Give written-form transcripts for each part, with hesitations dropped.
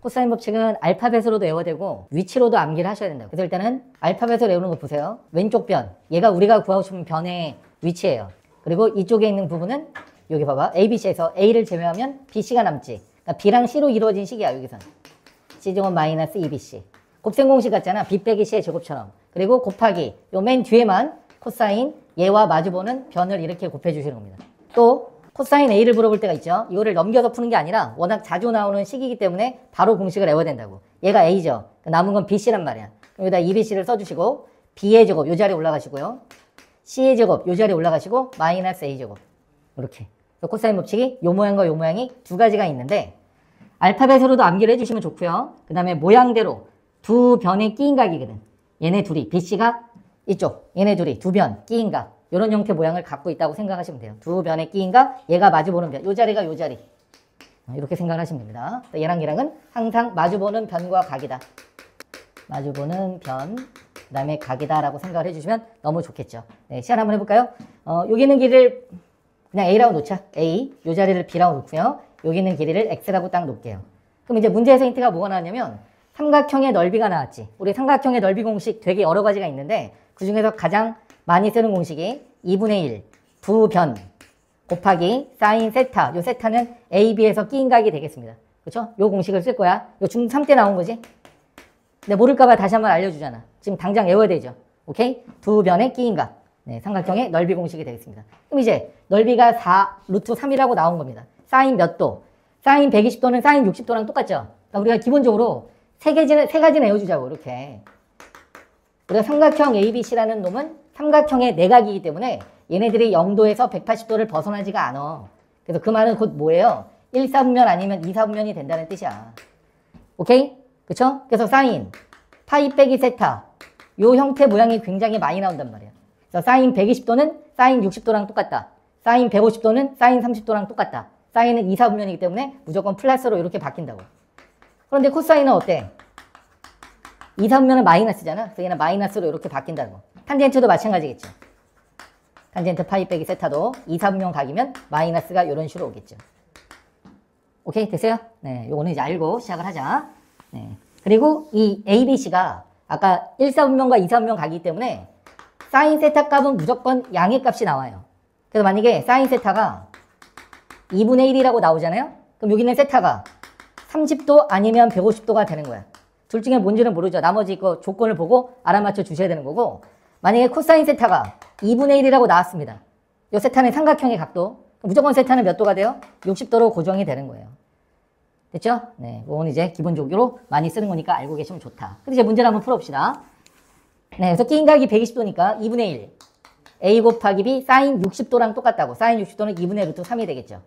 코사인 법칙은 알파벳으로도 외워되고 위치로도 암기를 하셔야 된다고. 그래서 일단은 알파벳으로 외우는 거 보세요. 왼쪽 변, 얘가 우리가 구하고 싶은 변의 위치예요. 그리고 이쪽에 있는 부분은 여기 봐봐. ABC에서 A를 제외하면 BC가 남지. 그러니까 B랑 C로 이루어진 식이야 여기선. C제곱 마이너스 2BC. 곱셈 공식 같잖아. B 빼기 C의 제곱처럼. 그리고 곱하기 요 맨 뒤에만 코사인 얘와 마주보는 변을 이렇게 곱해주시는 겁니다. 또 코사인 A를 물어볼 때가 있죠. 이거를 넘겨서 푸는 게 아니라 워낙 자주 나오는 식이기 때문에 바로 공식을 외워야 된다고. 얘가 A죠. 남은 건 BC란 말이야. 여기다 2BC를 써주시고 B의 제곱 요 자리에 올라가시고요. C의 제곱 요 자리에 올라가시고 마이너스 A 제곱 이렇게. 코사인 법칙이 요 모양과 요 모양이 두 가지가 있는데 알파벳으로도 암기를 해주시면 좋고요. 그 다음에 모양대로 두 변의 끼인각이거든. 얘네 둘이 BC가 이쪽, 얘네 둘이 두 변 끼인각 이런 형태 모양을 갖고 있다고 생각하시면 돼요. 두 변의 끼인각, 얘가 마주보는 변, 요 자리가 요 자리 이렇게 생각하시면 됩니다. 얘랑 얘랑은 항상 마주보는 변과 각이다. 마주보는 변, 그 다음에 각이다 라고 생각을 해주시면 너무 좋겠죠. 네, 시간 한번 해볼까요? 여기 있는 길이를 그냥 A라고 놓자. A, 요 자리를 B라고 놓고요. 여기 있는 길이를 X라고 딱 놓을게요. 그럼 이제 문제에서 힌트가 뭐가 나왔냐면 삼각형의 넓이가 나왔지. 우리 삼각형의 넓이 공식 되게 여러 가지가 있는데 그 중에서 가장 많이 쓰는 공식이 2분의 1 부변 곱하기 사인 세타. 요 세타는 AB에서 끼인각이 되겠습니다. 그렇죠? 요 공식을 쓸 거야. 요 중3 때 나온 거지. 근데 모를까봐 다시 한번 알려주잖아. 지금 당장 외워야 되죠. 오케이? 두 변의 끼인각. 네, 삼각형의 넓이 공식이 되겠습니다. 그럼 이제 넓이가 4 루트 3이라고 나온 겁니다. 사인 몇 도? 사인 120도는 사인 60도랑 똑같죠? 그러니까 우리가 기본적으로 세 가지는 외워주자고 이렇게. 우리가 삼각형 ABC라는 놈은 삼각형의 내각이기 때문에 얘네들이 0도에서 180도를 벗어나지가 않아. 그래서 그 말은 곧 뭐예요? 1사분면 아니면 2사분면이 된다는 뜻이야. 오케이? 그쵸? 그래서 사인 파이 빼기 세타 요 형태 모양이 굉장히 많이 나온단 말이야. 그래서 사인 120도는 사인 60도랑 똑같다. 사인 150도는 사인 30도랑 똑같다. 사인은 2사분면이기 때문에 무조건 플러스로 이렇게 바뀐다고. 그런데 코사인은 어때? 2사분면은 마이너스잖아. 그래서 얘는 마이너스로 이렇게 바뀐다고. 탄젠트도 마찬가지겠죠. 탄젠트 파이 빼기 세타도 2사분면 각이면 마이너스가 이런 식으로 오겠죠. 오케이? 됐어요? 네, 요거는 이제 알고 시작을 하자. 네. 그리고 이 ABC가 아까 1사분면과 2사분면 각이기 때문에 사인 세타 값은 무조건 양의 값이 나와요. 그래서 만약에 사인 세타가 2분의 1이라고 나오잖아요? 그럼 여기 있는 세타가 30도 아니면 150도가 되는 거야. 둘 중에 뭔지는 모르죠. 나머지 거 조건을 보고 알아맞혀 주셔야 되는 거고 만약에 코사인 세타가 2분의 1이라고 나왔습니다. 이 세타는 삼각형의 각도. 무조건 세타는 몇 도가 돼요? 60도로 고정이 되는 거예요. 됐죠? 네, 이건 이제 기본적으로 많이 쓰는 거니까 알고 계시면 좋다. 근데 이제 문제를 한번 풀어봅시다. 네, 그래서 끼인각이 120도니까 2분의 1. A 곱하기 B 사인 60도랑 똑같다고. 사인 60도는 2분의 루트 3이 되겠죠.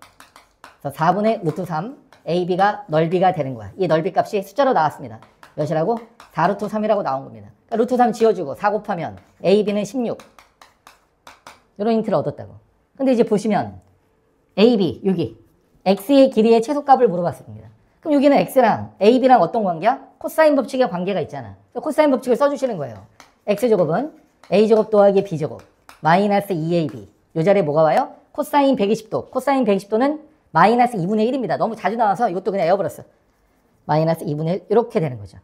그래서 4분의 루트 3. AB가 넓이가 되는 거야. 이 넓이 값이 숫자로 나왔습니다. 몇이라고? 4 루트 3이라고 나온 겁니다. 그러니까 루트 3 지워주고 4 곱하면 AB는 16. 이런 힌트를 얻었다고. 근데 이제 보시면 AB, 여기 X의 길이의 최소값을 물어봤습니다. 그럼 여기는 X랑 AB랑 어떤 관계야? 코사인 법칙의 관계가 있잖아. 코사인 법칙을 써주시는 거예요. X제곱은 A제곱 더하기 B제곱 마이너스 2AB. 요 자리에 뭐가 와요? 코사인 120도. 코사인 120도는 마이너스 2분의 1입니다. 너무 자주 나와서 이것도 그냥 외워버렸어. 마이너스 2분의 1 이렇게 되는 거죠.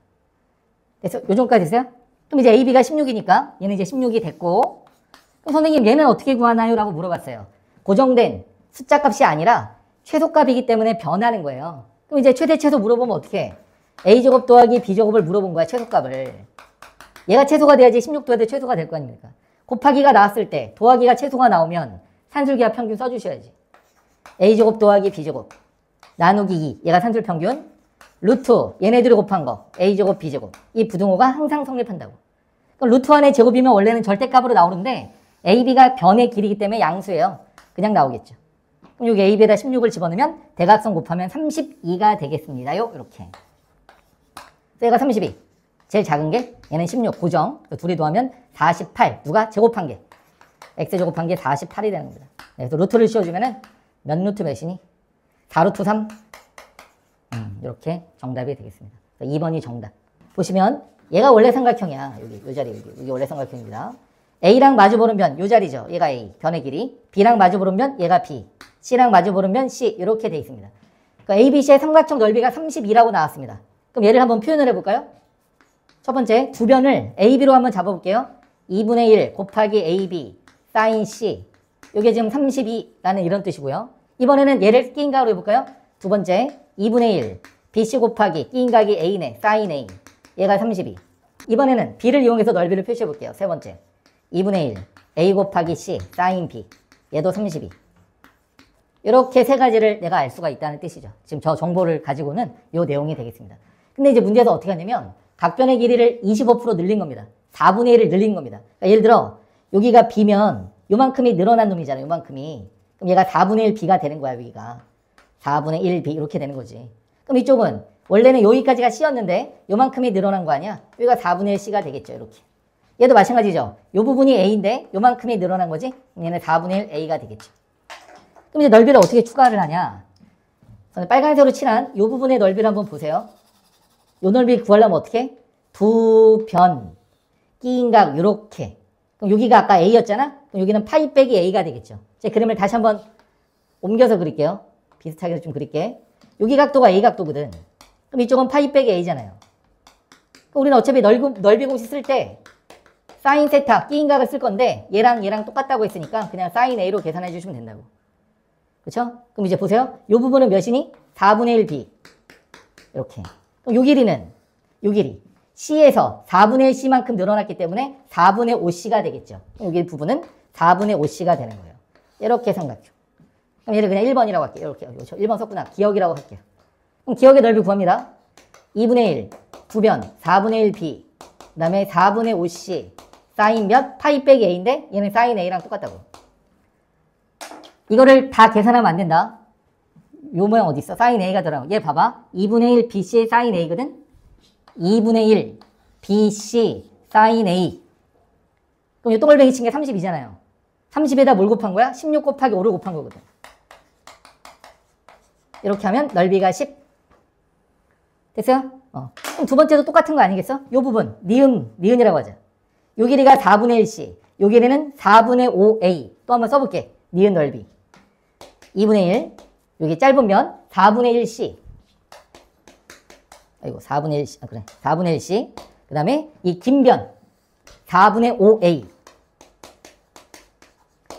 그래서 요 정도까지 됐어요? 그럼 이제 AB가 16이니까 얘는 이제 16이 됐고 그럼 선생님 얘는 어떻게 구하나요? 라고 물어봤어요. 고정된 숫자 값이 아니라 최소값이기 때문에 변하는 거예요. 그럼 이제 최대 최소 물어보면 어떻게 해? A제곱 더하기 B제곱을 물어본 거야. 최소값을. 얘가 최소가 돼야지 16도 해도 최소가 될 거 아닙니까? 곱하기가 나왔을 때 더하기가 최소가 나오면 산술기하 평균 써주셔야지. A제곱 더하기 B제곱 나누기 2 얘가 산술평균 루트 얘네들이 곱한 거 A제곱 B제곱 이 부등호가 항상 성립한다고. 그럼 루트 안의 제곱이면 원래는 절대값으로 나오는데 AB가 변의 길이기 때문에 양수예요. 그냥 나오겠죠. 그럼 여기 AB에다 16을 집어넣으면 대각선 곱하면 32가 되겠습니다요. 이렇게. 얘가 32. 제일 작은 게 얘는 16 고정. 둘이 더하면 48. 누가? 제곱한 게. X 제곱한 게 48이 되는 겁니다. 네, 그래서 루트를 씌워주면은 몇 루트 몇이니? 4 루트 3. 이렇게 정답이 되겠습니다. 2번이 정답. 보시면 얘가 원래 삼각형이야. 여기 이 자리 여기 원래 삼각형입니다. A랑 마주보는 변 이 자리죠. 얘가 A 변의 길이. B랑 마주보는 변 얘가 B. C랑 마주보는 변 C 이렇게 돼 있습니다. 그러니까 ABC의 삼각형 넓이가 32라고 나왔습니다. 그럼 얘를 한번 표현을 해볼까요? 첫 번째, 두 변을 AB로 한번 잡아볼게요. 2분의 1 곱하기 AB 사인 C. 이게 지금 32라는 이런 뜻이고요. 이번에는 얘를 끼인각으로 해볼까요? 두 번째, 2분의 1 BC 곱하기 끼인각이 A네 사인 A. 얘가 32. 이번에는 B를 이용해서 넓이를 표시해볼게요. 세 번째, 2분의 1 A 곱하기 C 사인 B. 얘도 32. 이렇게 세 가지를 내가 알 수가 있다는 뜻이죠. 지금 저 정보를 가지고는 이 내용이 되겠습니다. 근데 이제 문제에서 어떻게 하냐면 각변의 길이를 25% 늘린 겁니다. 4분의 1을 늘린 겁니다. 그러니까 예를 들어 여기가 B면 요만큼이 늘어난 놈이잖아요. 요만큼이. 그럼 얘가 4분의 1 B가 되는 거야. 여기가 4분의 1 B 이렇게 되는 거지. 그럼 이쪽은 원래는 여기까지가 C였는데 요만큼이 늘어난 거 아니야? 여기가 4분의 1 C가 되겠죠. 이렇게. 얘도 마찬가지죠. 요 부분이 A인데 요만큼이 늘어난 거지? 그럼 얘는 4분의 1 A가 되겠죠. 그럼 이제 넓이를 어떻게 추가를 하냐? 빨간색으로 칠한 이 부분의 넓이를 한번 보세요. 이 넓이 구하려면 어떻게? 두 변, 끼인각 요렇게. 그럼 여기가 아까 A였잖아? 그럼 여기는 파이 빼기 A가 되겠죠. 제 그림을 다시 한번 옮겨서 그릴게요. 비슷하게 좀 그릴게. 여기 각도가 A 각도거든. 그럼 이쪽은 파이 빼기 A잖아요. 그럼 우리는 어차피 넓이 공식 쓸 때 사인 세타, 끼인각을 쓸 건데 얘랑 똑같다고 했으니까 그냥 사인 A로 계산해 주시면 된다고. 그쵸? 그럼 이제 보세요. 이 부분은 몇이니? 4분의 1 B. 이렇게. 그럼 요 길이는, 요 길이. C에서 4분의 1 C만큼 늘어났기 때문에 4분의 5C가 되겠죠. 그럼 여기 부분은 4분의 5C가 되는 거예요. 이렇게 삼각형. 그럼 얘를 그냥 1번이라고 할게요. 이렇게. 1번 썼구나. 기억이라고 할게요. 그럼 기억의 넓이 구합니다. 2분의 1, 두변, 4분의 1 B. 그 다음에 4분의 5C. 사인 몇? 파이 빼기 A인데 얘는 사인 A랑 똑같다고. 이거를 다 계산하면 안 된다. 요 모양 어디 있어? 사인 A가 들어가고. 얘 봐봐. 2분의 1 BC의 사인 A거든? 2분의 1 BC 사인 A. 그럼 이 동글뱅이 친 게 32잖아요. 30에다 뭘 곱한 거야? 16 곱하기 5를 곱한 거거든. 이렇게 하면 넓이가 10. 됐어요? 그럼 두 번째도 똑같은 거 아니겠어? 요 부분, 니은이라고 하자. 요 길이가 4분의 1C. 요 길이는 4분의 5A. 또 한번 써볼게. 니은 넓이. 2분의 1. 여기 짧은 면 4분의 1C. 아이고 4분의 1C. 그래. 4분의 1C. 그 다음에 이 긴 변 4분의 5A.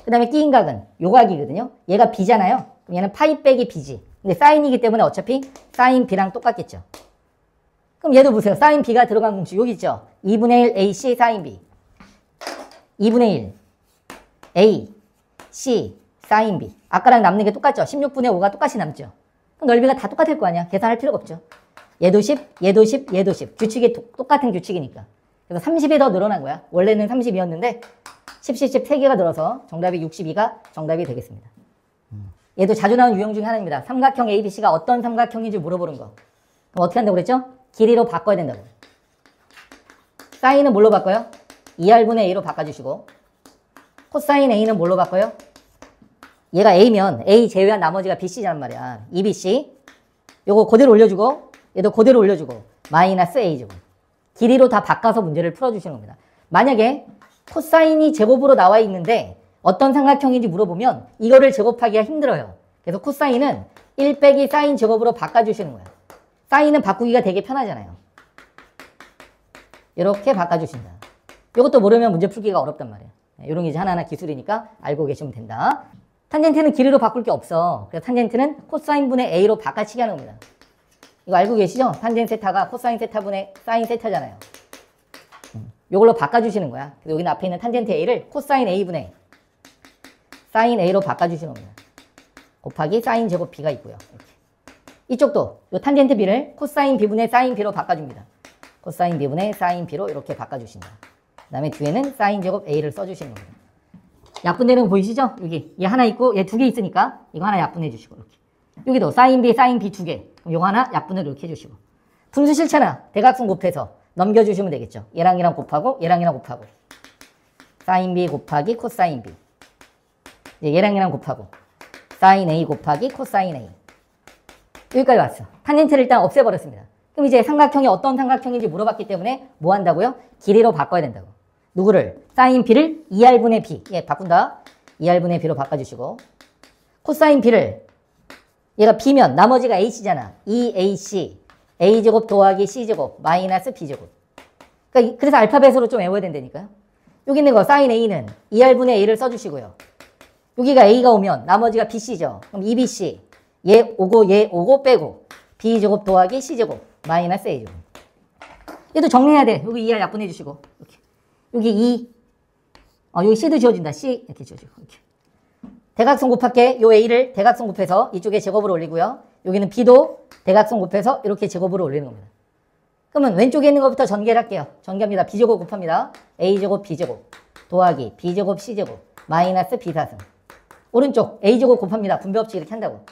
그 다음에 끼인각은 요각이거든요. 얘가 B잖아요. 그럼 얘는 파이 빼기 B지. 근데 사인이기 때문에 어차피 사인 B랑 똑같겠죠. 그럼 얘도 보세요. 사인 B가 들어간 공식 여기 있죠. 2분의 1 AC 사인 B. 2분의 1 A C 사인 B. 아까랑 남는 게 똑같죠. 16분의 5가 똑같이 남죠. 그럼 넓이가 다 똑같을 거 아니야. 계산할 필요가 없죠. 얘도 10, 얘도 10, 얘도 10. 규칙이 똑같은 규칙이니까. 그래서 30이 더 늘어난 거야. 원래는 30이었는데 10, 10, 10 3개가 늘어서 정답이 62가 정답이 되겠습니다. 얘도 자주 나오는 유형 중에 하나입니다. 삼각형 ABC가 어떤 삼각형인지 물어보는 거. 그럼 어떻게 한다고 그랬죠? 길이로 바꿔야 된다고. 사인은 뭘로 바꿔요? 2R분의 A로 바꿔주시고 코사인 A는 뭘로 바꿔요? 얘가 A면 A 제외한 나머지가 BC란 말이야. 2BC. 요거 그대로 올려주고 얘도 그대로 올려주고 마이너스 A제곱. 길이로 다 바꿔서 문제를 풀어주시는 겁니다. 만약에 코사인이 제곱으로 나와 있는데 어떤 삼각형인지 물어보면 이거를 제곱하기가 힘들어요. 그래서 코사인은 1 빼기 사인 제곱으로 바꿔주시는 거예요. 사인은 바꾸기가 되게 편하잖아요. 이렇게 바꿔주신다. 이것도 모르면 문제 풀기가 어렵단 말이에요. 이런 게 이제 하나하나 기술이니까 알고 계시면 된다. 탄젠트는 길이로 바꿀 게 없어. 그래서 탄젠트는 코사인분의 A로 바꿔치기 하는 겁니다. 이거 알고 계시죠? 탄젠 세타가 코사인 세타분의 사인 세타잖아요. 이걸로 바꿔주시는 거야. 그래서 여기는 앞에 있는 탄젠트 A를 코사인 A분의 사인 A로 바꿔주시는 겁니다. 곱하기 사인 제곱 B가 있고요. 이렇게. 이쪽도 이 탄젠트 B를 코사인 B분의 사인 B로 바꿔줍니다. 코사인 B분의 사인 B로 이렇게 바꿔주신다. 그 다음에 뒤에는 사인 제곱 A를 써주시는 겁니다. 약분되는 거 보이시죠? 여기 얘 하나 있고 얘 두 개 있으니까 이거 하나 약분해 주시고 이렇게. 여기도 사인 B 두 개. 그럼 요거 하나 약분을 이렇게 해주시고. 분수 싫잖아. 대각선 곱해서 넘겨주시면 되겠죠. 얘랑 얘랑 곱하고 얘랑 얘랑 곱하고. 사인 B 곱하기 코사인 B. 얘랑 얘랑 곱하고. 사인 A 곱하기 코사인 A. 여기까지 왔어. 탄젠트를 일단 없애버렸습니다. 그럼 이제 삼각형이 어떤 삼각형인지 물어봤기 때문에 뭐 한다고요? 길이로 바꿔야 된다고. 누구를? 사인 B를 2R분의 B. 예, 바꾼다. 2R분의 B로 바꿔주시고. 코사인 B를 얘가 B면 나머지가 H잖아. 2AC a제곱 더하기 c제곱 마이너스 b제곱. 그러니까 그래서 알파벳으로 좀 외워야 된다니까요. 여기 있는 거 sin a는 2r분의 a를 써주시고요. 여기가 a가 오면 나머지가 bc죠. 그럼 2bc 얘 오고 빼고 b제곱 더하기 c제곱 마이너스 a제곱. 얘도 정리해야 돼. 여기 2r 약분해 주시고 이렇게. 여기 2 여기 c도 지워진다. c 이렇게 지워지고 이렇게. 대각선 곱할게. 요 a를 대각선 곱해서 이쪽에 제곱을 올리고요. 여기는 b도 대각선 곱해서 이렇게 제곱을 올리는 겁니다. 그러면 왼쪽에 있는 것부터 전개를 할게요. 전개합니다. b제곱 곱합니다. a제곱 b제곱 더하기 b제곱 c제곱 마이너스 b사승. 오른쪽 a제곱 곱합니다. 분배법칙 이렇게 한다고.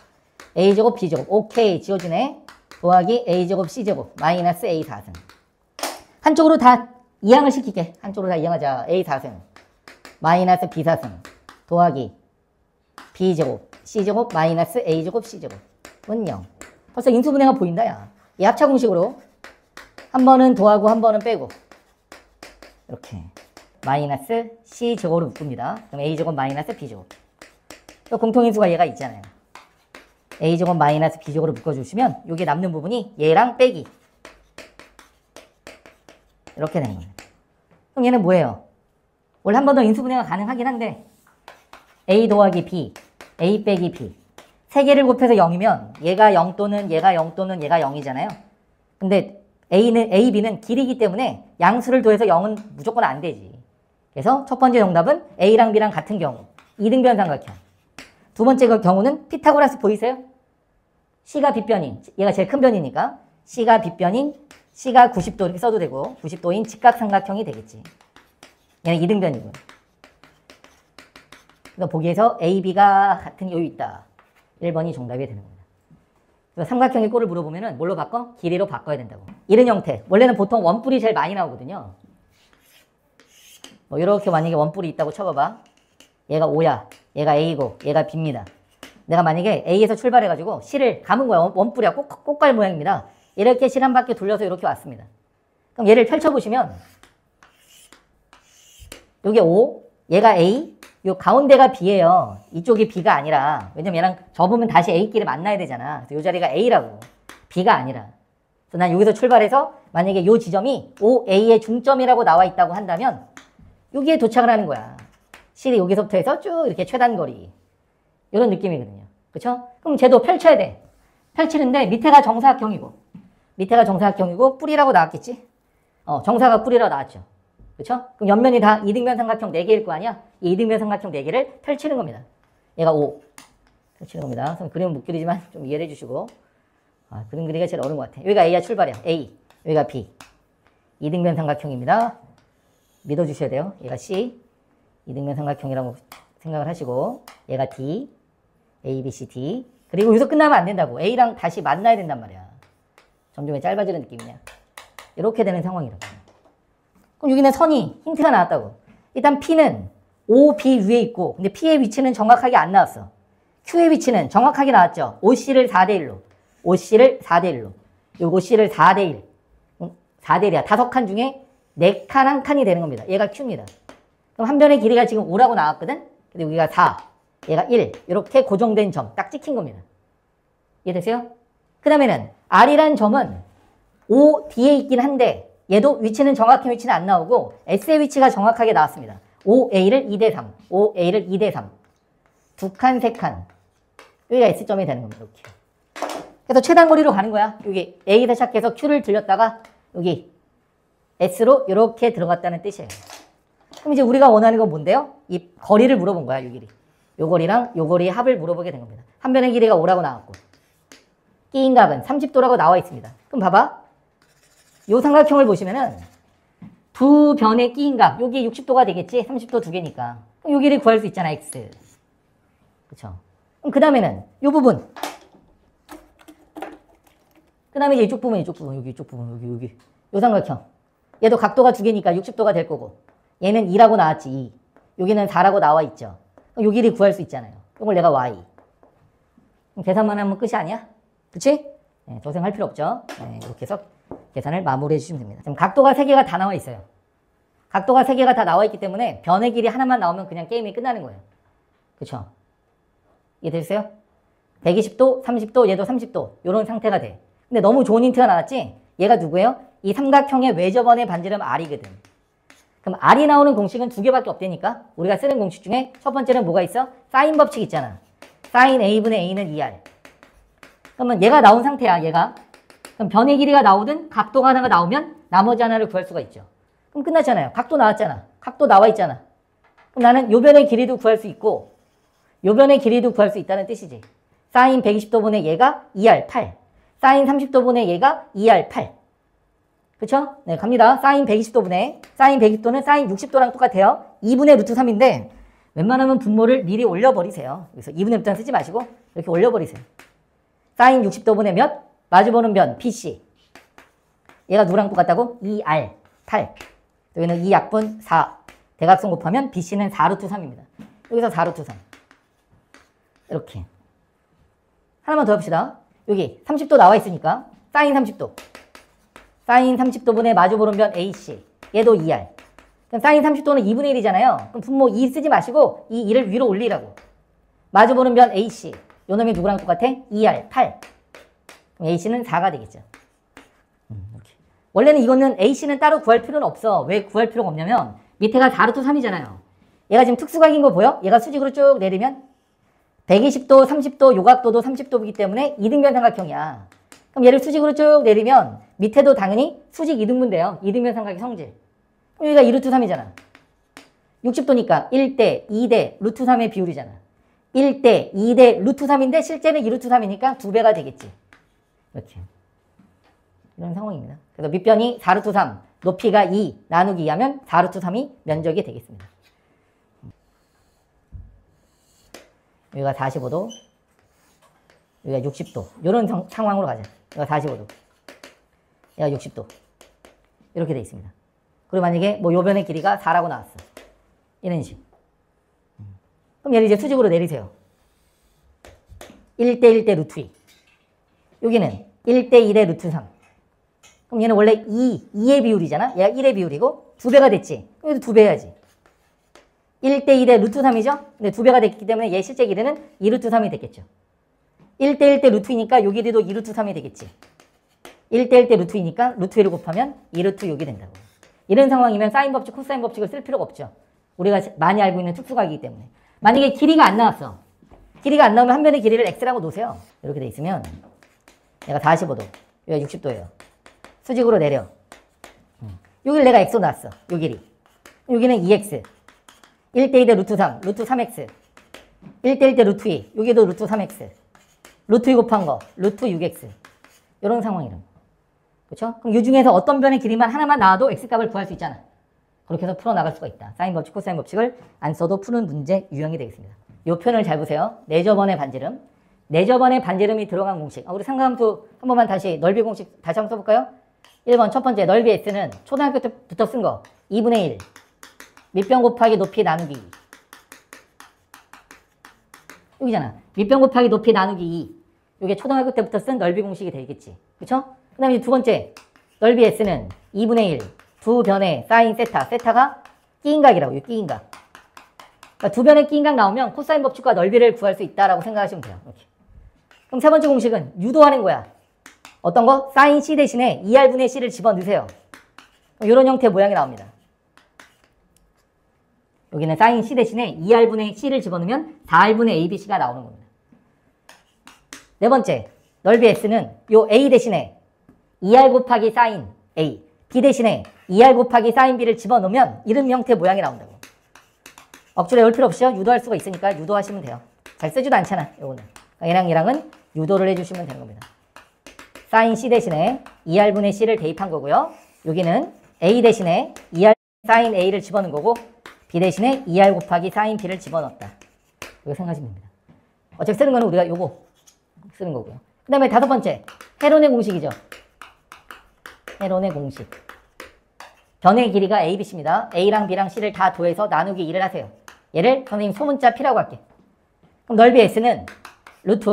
a제곱 b제곱 오케이 지워지네. 더하기 a제곱 c제곱 마이너스 a4승. 한쪽으로 다 이항을 시킬게. 한쪽으로 다 이항하자. a4승 마이너스 b사승 더하기 b제곱 c제곱 마이너스 a제곱 c제곱은 0. 벌써 인수분해가 보인다 야. 이 합차 공식으로 한 번은 더하고 한 번은 빼고 이렇게 마이너스 c제곱으로 묶습니다. 그럼 a제곱 마이너스 b제곱. 또 공통인수가 얘가 있잖아요. a제곱 마이너스 b제곱으로 묶어주시면 여기 남는 부분이 얘랑 빼기 이렇게 되는 거예요. 그럼 얘는 뭐예요? 원래 한 번 더 인수분해가 가능하긴 한데 a 더하기 b, a 빼기 b 세 개를 곱해서 0이면 얘가 0 또는 얘가 0 또는 얘가 0이잖아요. 근데 a, b는 길이기 때문에 양수를 더해서 0은 무조건 안 되지. 그래서 첫 번째 정답은 a랑 b랑 같은 경우 2등변 삼각형. 두 번째 경우는 피타고라스 보이세요? c가 빗변인, 얘가 제일 큰 변이니까 c가 빗변인, c가 90도 이렇게 써도 되고 90도인 직각삼각형이 되겠지. 얘는 2등변이고요. 그러니까 보기에서 a, b가 같은 여유 있다. 1번이 정답이 되는 겁니다. 그래서 삼각형의 꼴을 물어보면 뭘로 바꿔? 길이로 바꿔야 된다고. 이런 형태. 원래는 보통 원뿔이 제일 많이 나오거든요. 뭐 이렇게 만약에 원뿔이 있다고 쳐봐봐. 얘가 O야. 얘가 A고 얘가 B입니다. 내가 만약에 A에서 출발해가지고 C를 감은 거야. 원뿔이야. 꽃갈 모양입니다. 이렇게 실 한 바퀴 돌려서 이렇게 왔습니다. 그럼 얘를 펼쳐보시면 요게 O, 얘가 A, 요 가운데가 B예요. 이쪽이 B가 아니라. 왜냐면 얘랑 접으면 다시 A끼리 만나야 되잖아. 그래서 요 자리가 A라고. B가 아니라. 그래서 난 여기서 출발해서 만약에 요 지점이 OA의 중점이라고 나와 있다고 한다면 여기에 도착을 하는 거야. 실이 여기서부터 해서 쭉 이렇게 최단거리. 이런 느낌이거든요. 그쵸? 그럼 쟤도 펼쳐야 돼. 펼치는데 밑에가 정사각형이고 밑에가 정사각형이고 뿔이라고 나왔겠지? 정사가 뿔이라고 나왔죠. 그쵸? 그럼 옆면이 다 2등변 삼각형 4개일 거 아니야? 이 2등변 삼각형 4개를 펼치는 겁니다. 얘가 5. 펼치는 겁니다. 그림은 못 그리지만 좀 이해를 해주시고. 그림 그리기가 제일 어려운 것 같아. 여기가 A야 출발이야. A. 여기가 B. 2등변 삼각형입니다. 믿어주셔야 돼요. 얘가 C. 2등변 삼각형이라고 생각을 하시고 얘가 D. A, B, C, D. 그리고 여기서 끝나면 안 된다고. A랑 다시 만나야 된단 말이야. 점점 짧아지는 느낌이냐. 이렇게 되는 상황이라고. 그럼 여기는 선이 힌트가 나왔다고. 일단 P는 O, B 위에 있고 근데 P의 위치는 정확하게 안 나왔어. Q의 위치는 정확하게 나왔죠. OC를 4대1로. OC를 4대1로. 요거 C를 4대1. 4대1이야. 5칸 중에 4칸 한 칸이 되는 겁니다. 얘가 Q입니다. 그럼 한 변의 길이가 지금 5라고 나왔거든? 근데 여기가 4. 얘가 1. 이렇게 고정된 점. 딱 찍힌 겁니다. 이해되세요? 그 다음에는 R이라는 점은 O, D에 있긴 한데 얘도 위치는 정확히 위치는 안 나오고 S의 위치가 정확하게 나왔습니다. OA를 2대3, OA를 2대3. 2칸, 3칸. 여기가 S점이 되는 겁니다. 이렇게. 그래서 최단거리로 가는 거야. 여기 A에서 시작해서 Q를 들렸다가 여기 S로 이렇게 들어갔다는 뜻이에요. 그럼 이제 우리가 원하는 건 뭔데요? 이 거리를 물어본 거야, 요 길이. 요 거리랑 요 거리의 합을 물어보게 된 겁니다. 한 변의 길이가 5라고 나왔고 끼인 값은 30도라고 나와 있습니다. 그럼 봐봐. 요 삼각형을 보시면은 두 변의 끼인 값, 여기 60도가 되겠지? 30도 두 개니까. 그럼 요 길이 구할 수 있잖아, x. 그쵸? 그럼 그 다음에는 요 부분. 그 다음에 이제 이쪽 부분, 여기 이쪽 부분, 여기. 요 삼각형. 얘도 각도가 두 개니까 60도가 될 거고. 얘는 2라고 나왔지, 2. 여기는 4라고 나와 있죠. 그럼 요 길이 구할 수 있잖아요. 이걸 내가 y. 그럼 계산만 하면 끝이 아니야? 그치? 네, 더 이상 할 필요 없죠. 네, 이렇게 해서 계산을 마무리해 주시면 됩니다. 지금 각도가 3개가 다 나와 있어요. 각도가 3개가 다 나와 있기 때문에 변의 길이 하나만 나오면 그냥 게임이 끝나는 거예요. 그쵸? 이해되세요? 120도, 30도, 얘도 30도. 이런 상태가 돼. 근데 너무 좋은 힌트가 나왔지? 얘가 누구예요? 이 삼각형의 외접원의 반지름 R이거든. 그럼 R이 나오는 공식은 두 개밖에 없다니까? 우리가 쓰는 공식 중에 첫 번째는 뭐가 있어? 사인 법칙 있잖아. 사인 A분의 A는 2R. 그러면 얘가 나온 상태야, 얘가. 그럼 변의 길이가 나오든 각도가 하나가 나오면 나머지 하나를 구할 수가 있죠. 그럼 끝났잖아요. 각도 나왔잖아. 각도 나와 있잖아. 그럼 나는 요 변의 길이도 구할 수 있고 요 변의 길이도 구할 수 있다는 뜻이지. 사인 120도분의 얘가 2R 8. 사인 30도분의 얘가 2R 8. 그쵸? 네, 갑니다. 사인 120도분의 사인 120도는 사인 60도랑 똑같아요. 2분의 루트 3인데 웬만하면 분모를 미리 올려버리세요. 그래서 2분의 루트 3 쓰지 마시고 이렇게 올려버리세요. 사인 60도분의 몇? 마주보는 변 BC. 얘가 누구랑 똑같다고? 2R 8. 여기는 2약분 4. 대각선 곱하면 BC는 4루트 3입니다. 여기서 4루트 3. 이렇게. 하나만 더 해봅시다. 여기 30도 나와 있으니까 사인 30도. 사인 30도분의 마주보는 변 AC. 얘도 2R. 그럼 사인 30도는 2분의 1이잖아요. 그럼 분모 2 쓰지 마시고 이 2를 위로 올리라고. 마주보는 변 AC. 요 놈이 누구랑 똑같아? 2R 8. 그럼 AC는 4가 되겠죠. 이렇게. 원래는 이거는 AC는 따로 구할 필요는 없어. 왜 구할 필요가 없냐면 밑에가 4루트 3이잖아요. 얘가 지금 특수각인 거 보여? 얘가 수직으로 쭉 내리면 120도, 30도, 요각도도 30도이기 때문에 이등변 삼각형이야. 그럼 얘를 수직으로 쭉 내리면 밑에도 당연히 수직 이등분돼요. 이등변 삼각의 성질. 그럼 여기가 2루트 3이잖아. 60도니까 1대 2대 루트 3의 비율이잖아. 1대 2대 루트 3인데 실제는 2루트 3이니까 2배가 되겠지. 이렇게. 이런 상황입니다. 그래서 밑변이 4루트 3, 높이가 2 나누기 2 하면 4루트 3이 면적이 되겠습니다. 여기가 45도, 여기가 60도. 이런 상황으로 가자. 여기가 45도, 여기가 60도. 이렇게 돼 있습니다. 그리고 만약에 뭐 요 변의 길이가 4라고 나왔어. 이런 식. 그럼 얘를 이제 수직으로 내리세요. 1대 1대 루트 2. 여기는 1대 1의 루트 3. 그럼 얘는 원래 2의 비율이잖아. 얘가 1의 비율이고 2배가 됐지. 그럼 얘도 2배 해야지. 1대 1의 루트 3이죠. 근데 2배가 됐기 때문에 얘 실제 길이는 2루트 3이 됐겠죠. 1대 1대 루트 2니까 요 길이도 2루트 3이 되겠지. 1대 1대 루트 2니까 루트 1을 곱하면 2루트 6이 된다고. 이런 상황이면 사인 법칙, 코사인 법칙을 쓸 필요가 없죠. 우리가 많이 알고 있는 특수각이기 때문에. 만약에 길이가 안 나왔어. 길이가 안 나오면 한 변의 길이를 x라고 놓으세요. 이렇게 돼 있으면 얘가 45도, 여기가 60도예요. 수직으로 내려. 여기를 내가 x로 놨어. 요 길이. 여기는 2x. 1대 2대 루트 3, 루트 3x. 1대 1대 루트 2, 여기도 루트 3x. 루트 2 곱한 거, 루트 6x. 이런 상황이란. 그렇죠? 그럼 이 중에서 어떤 변의 길이만 하나만 나와도 x값을 구할 수 있잖아. 그렇게 해서 풀어나갈 수가 있다. 사인 법칙, 코사인 법칙을 안 써도 푸는 문제 유형이 되겠습니다. 이 표현을 잘 보세요. 내접원의 반지름. 내접원의 반지름이 들어간 공식. 우리 삼각함수 한 번만 다시 넓이 공식 다시 한번 써볼까요? 1번 첫 번째 넓이 s는 초등학교 때부터 쓴 거 2분의 1 밑변 곱하기 높이 나누기 2. 여기잖아. 밑변 곱하기 높이 나누기 2. 이게 초등학교 때부터 쓴 넓이 공식이 되겠지. 그쵸? 그 다음에 두 번째 넓이 s는 2분의 1 두 변의 사인 세타. 세타가 끼인각이라고. 이 끼인각. 그러니까 두 변의 끼인각 나오면 코사인 법칙과 넓이를 구할 수 있다라고 생각하시면 돼요. 이렇게. 그럼 세 번째 공식은 유도하는 거야. 어떤 거? 사인 c 대신에 2r분의 c를 집어넣으세요. 이런 형태의 모양이 나옵니다. 여기는 사인 c 대신에 2r분의 c를 집어넣으면 4r분의 abc가 나오는 겁니다. 네 번째, 넓이 s는 요 a 대신에 2r 곱하기 사인 a, b 대신에 2r 곱하기 사인 b를 집어넣으면 이런 형태의 모양이 나온다고. 억지로 외울 필요 없이요. 유도할 수가 있으니까 유도하시면 돼요. 잘 쓰지도 않잖아, 요거는. 얘랑은 유도를 해주시면 되는 겁니다. 사인 c 대신에 2r분의 c를 대입한 거고요. 여기는 a 대신에 2r 사인 a를 집어넣은 거고 b 대신에 2r 곱하기 사인 b를 집어넣었다. 이거 생각하시면 됩니다. 어차피 쓰는 거는 우리가 요거 쓰는 거고요. 그 다음에 다섯 번째, 헤론의 공식이죠. 헤론의 공식. 변의 길이가 a, bc입니다. a랑 b랑 c를 다 더해서 나누기 2를 하세요. 얘를 선생님 소문자 p라고 할게. 그럼 넓이 s는 루트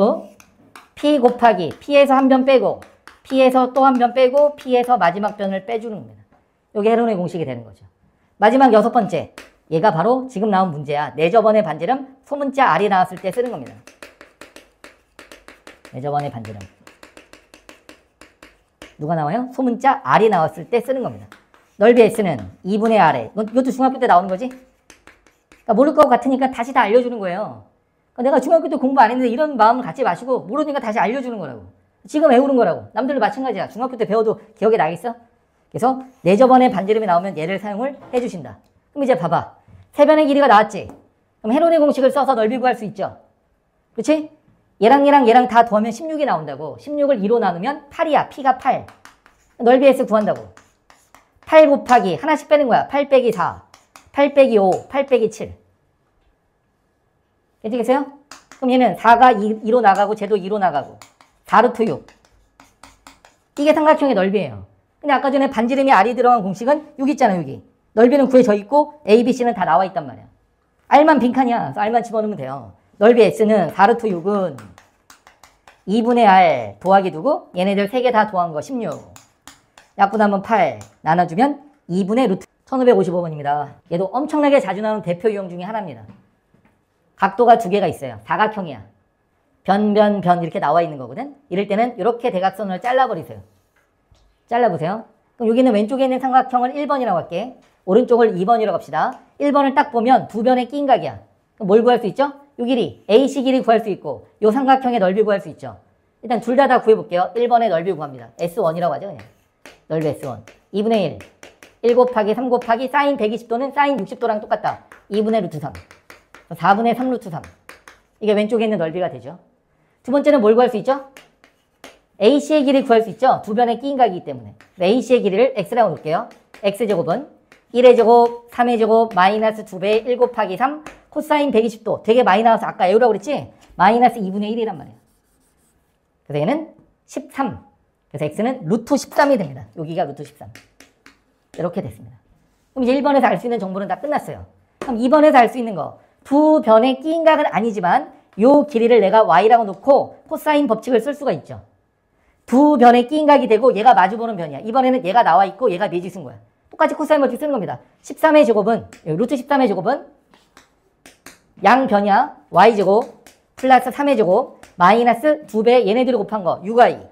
p 곱하기 p에서 한 변 빼고 p에서 또 한 변 빼고 p에서 마지막 변을 빼주는 겁니다. 이게 헤론의 공식이 되는 거죠. 마지막 여섯 번째, 얘가 바로 지금 나온 문제야. 내접원의 반지름 소문자 r이 나왔을 때 쓰는 겁니다. 내접원의 반지름. 누가 나와요? 소문자 R이 나왔을 때 쓰는 겁니다. 넓이 S는 2분의 R에. 이것도 중학교 때 나오는 거지? 그러니까 모를 것 같으니까 다시 다 알려주는 거예요. 그러니까 내가 중학교 때 공부 안 했는데 이런 마음을 갖지 마시고 모르니까 다시 알려주는 거라고. 지금 외우는 거라고. 남들도 마찬가지야. 중학교 때 배워도 기억에 나겠어? 그래서 내저번에 반지름이 나오면 얘를 사용을 해주신다. 그럼 이제 봐봐. 세변의 길이가 나왔지? 그럼 헤론의 공식을 써서 넓이 구할 수 있죠? 그렇지? 얘랑 다 더하면 16이 나온다고. 16을 2로 나누면 8이야. P가 8. 넓이 S 구한다고. 8 곱하기 하나씩 빼는 거야. 8 빼기 4, 8 빼기 5, 8 빼기 7. 괜찮겠어요? 그럼 얘는 4가 2로 나가고 쟤도 2로 나가고 4루트 6. 이게 삼각형의 넓이에요. 근데 아까 전에 반지름이 R이 들어간 공식은 6 있잖아. 여기. 넓이는 구해져 있고 A, B, C는 다 나와 있단 말이야. R만 빈칸이야. 그래서 R만 집어넣으면 돼요. 넓이 S는 4루트 6은 2분의 R 더하기 두고 얘네들 3개 다 더한 거 16. 약분하면 8 나눠주면 2분의 루트 1555번입니다. 얘도 엄청나게 자주 나오는 대표 유형 중에 하나입니다. 각도가 2개가 있어요. 사각형이야. 변 이렇게 나와 있는 거거든. 이럴 때는 이렇게 대각선을 잘라버리세요. 잘라보세요. 그럼 여기는 왼쪽에 있는 삼각형을 1번이라고 할게. 오른쪽을 2번이라고 합시다. 1번을 딱 보면 두 변의 끼인 각이야. 그럼 뭘 구할 수 있죠? 요 길이, AC 길이 구할 수 있고 요 삼각형의 넓이 구할 수 있죠. 일단 둘 다 구해볼게요. 1번의 넓이 구합니다. S1이라고 하죠. 그냥. 넓이 S1. 2분의 1. 1 곱하기 3 곱하기 사인 120도는 사인 60도랑 똑같다. 2분의 루트 3. 4분의 3 루트 3. 이게 왼쪽에 있는 넓이가 되죠. 두 번째는 뭘 구할 수 있죠? AC의 길이를 구할 수 있죠. 두 변의 끼인 각이기 때문에. AC의 길이를 X라고 놓을게요. X제곱은 1의 제곱, 3의 제곱, 마이너스 2배의 1 곱하기 3, 코사인 120도. 되게 많이 나와서 아까 A라고 그랬지? 마이너스 2분의 1이란 말이에요. 그래서 얘는 13. 그래서 X는 루트 13이 됩니다. 여기가 루트 13. 이렇게 됐습니다. 그럼 이제 1번에서 알 수 있는 정보는 다 끝났어요. 그럼 2번에서 알 수 있는 거. 두 변의 끼인 각은 아니지만 요 길이를 내가 Y라고 놓고 코사인 법칙을 쓸 수가 있죠. 두 변의 끼인 각이 되고 얘가 마주보는 변이야. 이번에는 얘가 나와 있고 얘가 매지 쓴 거야. 똑같이 코사인 법칙 쓰는 겁니다. 13의 제곱은 루트 13의 제곱은 양변이야. Y제곱 플러스 3의 제곱 마이너스 2배 얘네들이 곱한 거 6Y.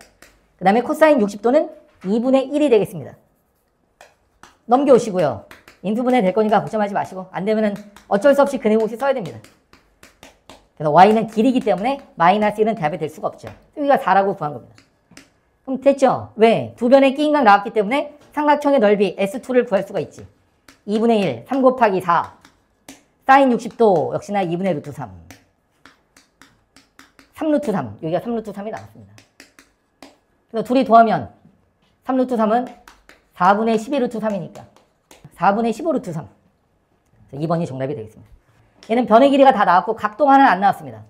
그 다음에 코사인 60도는 2분의 1이 되겠습니다. 넘겨오시고요. 인수분해 될 거니까 걱정하지 마시고 안 되면은 어쩔 수 없이 근해 공식 써야 됩니다. 그래서 Y는 길이기 때문에 마이너스 1은 대답이 될 수가 없죠. 여기가 4라고 구한 겁니다. 그럼 됐죠? 왜? 두 변의 끼인 각 나왔기 때문에 삼각형의 넓이 S2를 구할 수가 있지. 2분의 1, 3 곱하기 4, 사인 60도 역시나 2분의 루트 3. 3루트 3, 여기가 3루트 3이 나왔습니다. 그래서 둘이 더하면 3루트 3은 4분의 12루트 3이니까 4분의 15루트 3. 2번이 정답이 되겠습니다. 얘는 변의 길이가 다 나왔고 각도가 하나는 안 나왔습니다.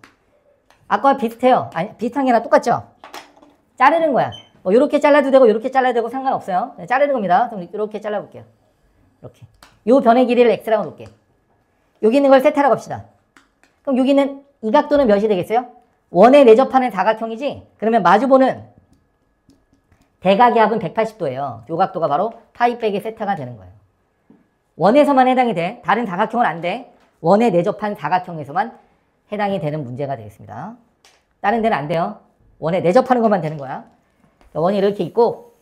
아까와 비슷해요. 아니, 비슷한 게 아니라 똑같죠? 자르는 거야. 뭐 이렇게 잘라도 되고 이렇게 잘라도 되고 상관없어요. 자르는 겁니다. 그럼 이렇게 잘라볼게요. 이렇게. 요 변의 길이를 X라고 놓을게요. 여기 있는 걸 세타라고 합시다. 그럼 여기 있는 이 각도는 몇이 되겠어요? 원에 내접하는 사각형이지? 그러면 마주보는 대각의 합은 180도예요. 요 각도가 바로 파이 빼기 세타가 되는 거예요. 원에서만 해당이 돼. 다른 사각형은 안 돼. 원에 내접한 사각형에서만 해당이 되는 문제가 되겠습니다. 다른 데는 안 돼요. 원에 내접하는 것만 되는 거야. 원이 이렇게 있고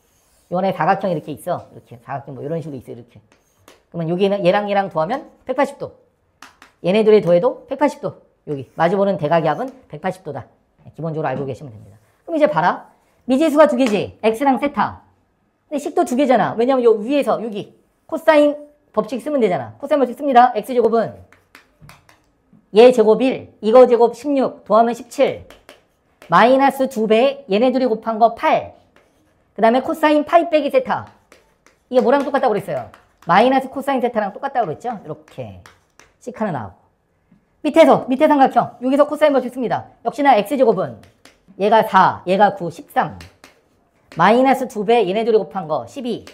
원에 사각형이 이렇게 있어. 이렇게 사각형 뭐 이런 식으로 있어. 이렇게. 그러면 여기는 얘랑 더하면 180도. 얘네 둘이 더해도 180도. 여기 마주보는 대각의 합은 180도다. 기본적으로 알고 계시면 됩니다. 그럼 이제 봐라. 미지수가 두 개지. X랑 세타. 근데 식도 두 개잖아. 왜냐면 요 위에서 여기 코사인 법칙 쓰면 되잖아. 코사인 법칙 씁니다. X제곱은 얘 제곱 1, 이거 제곱 16, 더하면 17. 마이너스 2배 얘네 둘이 곱한 거 8. 그 다음에 코사인 파이 빼기 세타. 이게 뭐랑 똑같다고 그랬어요? 마이너스 코사인 세타랑 똑같다고 그랬죠? 이렇게 씩 하나 나오고. 밑에 삼각형. 여기서 코사인 법칙 씁니다. 역시나 X제곱은 얘가 4, 얘가 9, 13. 마이너스 2배 얘네 둘이 곱한 거 12.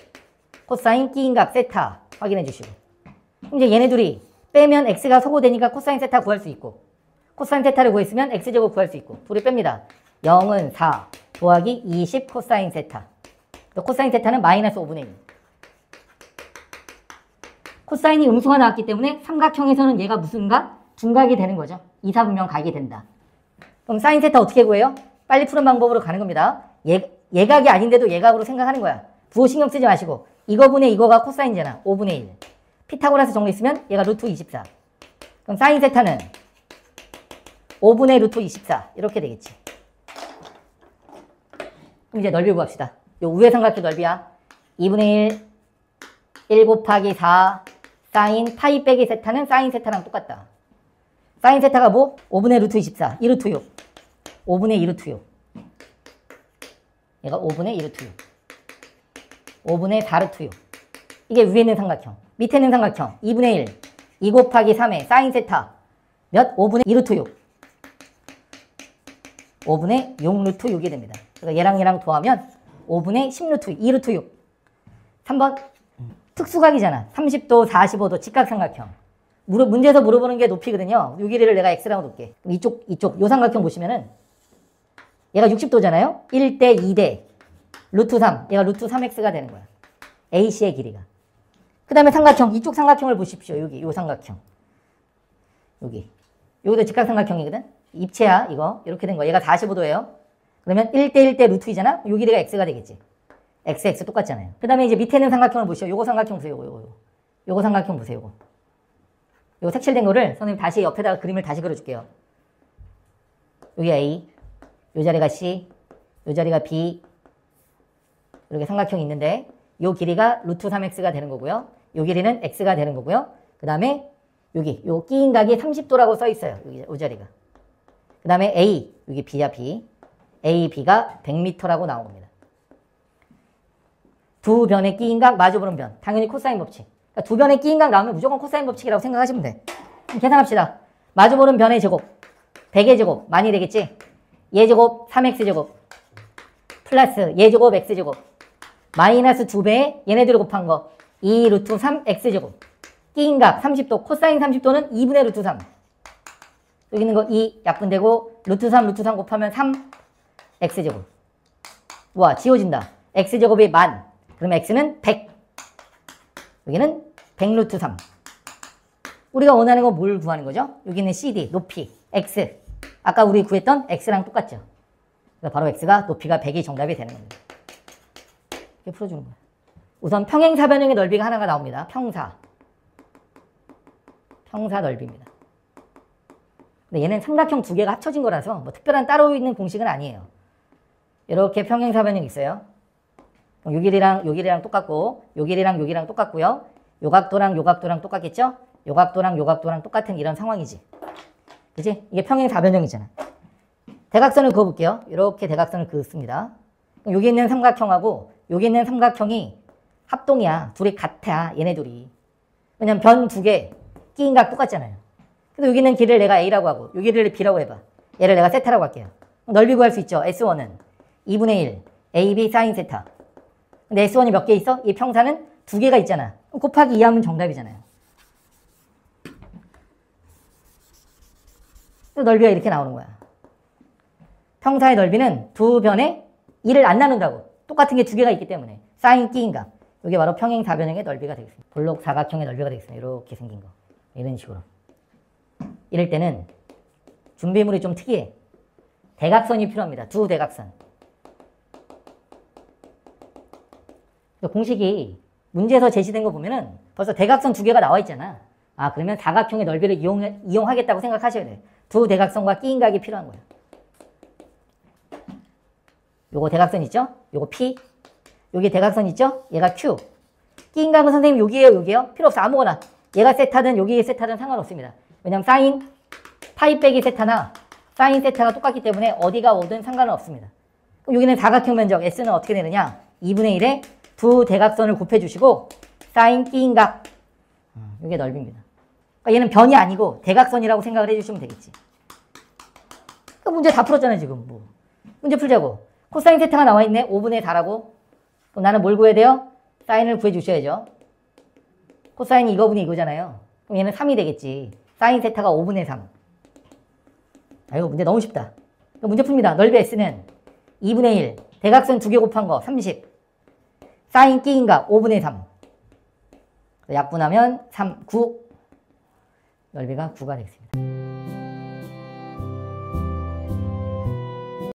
코사인 끼인각 세타 확인해 주시고. 그럼 이제 얘네 둘이 빼면 X가 소거되니까 코사인 세타 구할 수 있고 코사인 세타를 구했으면 X제곱 구할 수 있고 둘이 뺍니다. 0은 4 더하기 20 코사인 세타. 코사인 세타는 마이너스 5분의 1. 코사인이 음수가 나왔기 때문에 삼각형에서는 얘가 무슨가? 둔각이 되는 거죠. 이사분면 각이 된다. 그럼 사인 세타 어떻게 구해요? 빨리 푸는 방법으로 가는 겁니다. 얘 예각이 아닌데도 예각으로 생각하는 거야. 부호 신경 쓰지 마시고 이거분의 이거가 코사인이잖아. 5분의 1. 피타고라스 정리 쓰면 얘가 루트 24. 그럼 사인 세타는 5분의 루트 24 이렇게 되겠지. 그럼 이제 넓이 구합시다. 요 위의 삼각형 넓이야. 2분의 1 곱하기 4 사인 파이 빼기 세타는 사인 세타랑 똑같다. 사인 세타가 뭐? 5분의 루트 24 2루트 6 5분의 2루트 6 얘가 5분의 2루트 6 5분의 4루트 6 이게 위에 있는 삼각형. 밑에 있는 삼각형 2분의 1 2 곱하기 3의 사인 세타 몇? 5분의 2루트 6 5분의 6루트 6이 됩니다. 그러니까 얘랑 얘랑 더하면 5분의 10루트 2루트 6 3번 특수각이잖아. 30도 45도 직각삼각형. 문제에서 물어보는 게 높이거든요. 요 길이를 내가 x라고 놓을게. 이쪽 요 삼각형 보시면은 얘가 60도잖아요. 1대 2대 루트 3 얘가 루트 3x가 되는 거야. AC의 길이가. 그 다음에 삼각형 이쪽 삼각형을 보십시오. 여기 요 삼각형 여기도 직각삼각형이거든. 입체야 이거 이렇게 된 거야. 얘가 45도예요. 그러면 1대 1대 루트 2잖아. 요 길이가 x가 되겠지. x 똑같잖아요. 그 다음에 이제 밑에 있는 삼각형을 보시죠. 요거 삼각형 보세요. 요거 삼각형 보세요. 요거 색칠된 거를 선생님 다시 옆에다가 그림을 다시 그려줄게요. 여기 A, 요 자리가 C, 요 자리가 B 이렇게 삼각형이 있는데 요 길이가 루트 3x가 되는 거고요. 요 길이는 x가 되는 거고요. 그 다음에 여기 요 끼인 각이 30도라고 써 있어요. 여기 요 자리가. 그 다음에 A, 여기 B야 B, A, B가 100m라고 나온 겁니다. 두 변의 끼인 각 마주보는 변. 당연히 코사인 법칙. 그러니까 두 변의 끼인 각 나오면 무조건 코사인 법칙이라고 생각하시면 돼. 그럼 계산합시다. 마주보는 변의 제곱 100의 제곱 많이 되겠지? 얘 제곱 3x제곱 플러스 얘 제곱 x제곱 마이너스 2배의 얘네들을 곱한 거 2 루트 3x제곱 끼인 각 30도 코사인 30도는 2분의 루트 3 여기 있는 거 2 약분되고 루트 3 곱하면 3x제곱 와 지워진다. x제곱이 만 그럼 x는 100 여기는 100 루트 3 우리가 원하는 건 뭘 구하는 거죠? 여기는 CD 높이 x 아까 우리 구했던 x랑 똑같죠? 그러니까 바로 x가 높이가 100이 정답이 되는 겁니다. 이렇게 풀어주는 거예요. 우선 평행사변형의 넓이가 하나가 나옵니다. 평사 넓이입니다. 근데 얘는 삼각형 두 개가 합쳐진 거라서 뭐 특별한 따로 있는 공식은 아니에요. 이렇게 평행사변형이 있어요. 요 길이랑 똑같고 요 길이랑 똑같고요. 요 각도랑 똑같겠죠? 요 각도랑 똑같은 이런 상황이지. 그치? 이게 평행사변형이잖아. 대각선을 그어볼게요. 이렇게 대각선을 그었습니다. 여기 있는 삼각형하고 여기 있는 삼각형이 합동이야. 둘이 같아. 얘네 둘이. 왜냐면 변 두 개 끼인 각 똑같잖아요. 그래서 여기 있는 길이를 내가 A라고 하고 여기 길이를 B라고 해봐. 얘를 내가 세타라고 할게요. 넓이 구할 수 있죠. S1은 2분의 1 AB 사인 세타. 근데 S1이 몇 개 있어? 이 평사는 두 개가 있잖아. 곱하기 2 하면 정답이잖아요. 넓이가 이렇게 나오는 거야. 평사의 넓이는 두 변에 2를 안 나눈다고. 똑같은 게 두 개가 있기 때문에. 사인 끼인각. 이게 바로 평행사변형의 넓이가 되겠습니다. 볼록 사각형의 넓이가 되겠습니다. 이렇게 생긴 거. 이런 식으로. 이럴 때는 준비물이 좀 특이해. 대각선이 필요합니다. 두 대각선. 공식이 문제에서 제시된 거 보면은 벌써 대각선 두 개가 나와 있잖아. 아, 그러면 사각형의 넓이를 이용하겠다고 생각하셔야 돼. 두 대각선과 끼인각이 필요한 거예요. 요거 대각선 있죠? 요거 P. 여기 대각선 있죠? 얘가 Q. 끼인각은 선생님 여기에요? 필요 없어. 아무거나. 얘가 세타든 여기 세타든 상관없습니다. 왜냐면 사인 파이 빼기 세타나 사인 세타가 똑같기 때문에 어디가 오든 상관은 없습니다. 그럼 여기는 사각형 면적 S는 어떻게 되느냐? 2분의 1에 두 대각선을 곱해주시고 사인 끼인각. 이게 넓이입니다. 그러니까 얘는 변이 아니고 대각선이라고 생각을 해주시면 되겠지. 그 문제 다 풀었잖아요 지금. 뭐. 문제 풀자고. 코사인 세타가 나와 있네. 5분의 4라고. 그럼 나는 뭘 구해야 돼요? 사인을 구해주셔야죠. 코사인이 이거분이 이거잖아요. 그럼 얘는 3이 되겠지. 사인 세타가 5분의 3. 아유 문제 너무 쉽다. 문제 풉니다. 넓이 S는 2분의 1. 대각선 두 개 곱한 거 30. 사인 끼인각 5분의 3. 약분하면 3, 9. 넓이가 9가 되겠습니다.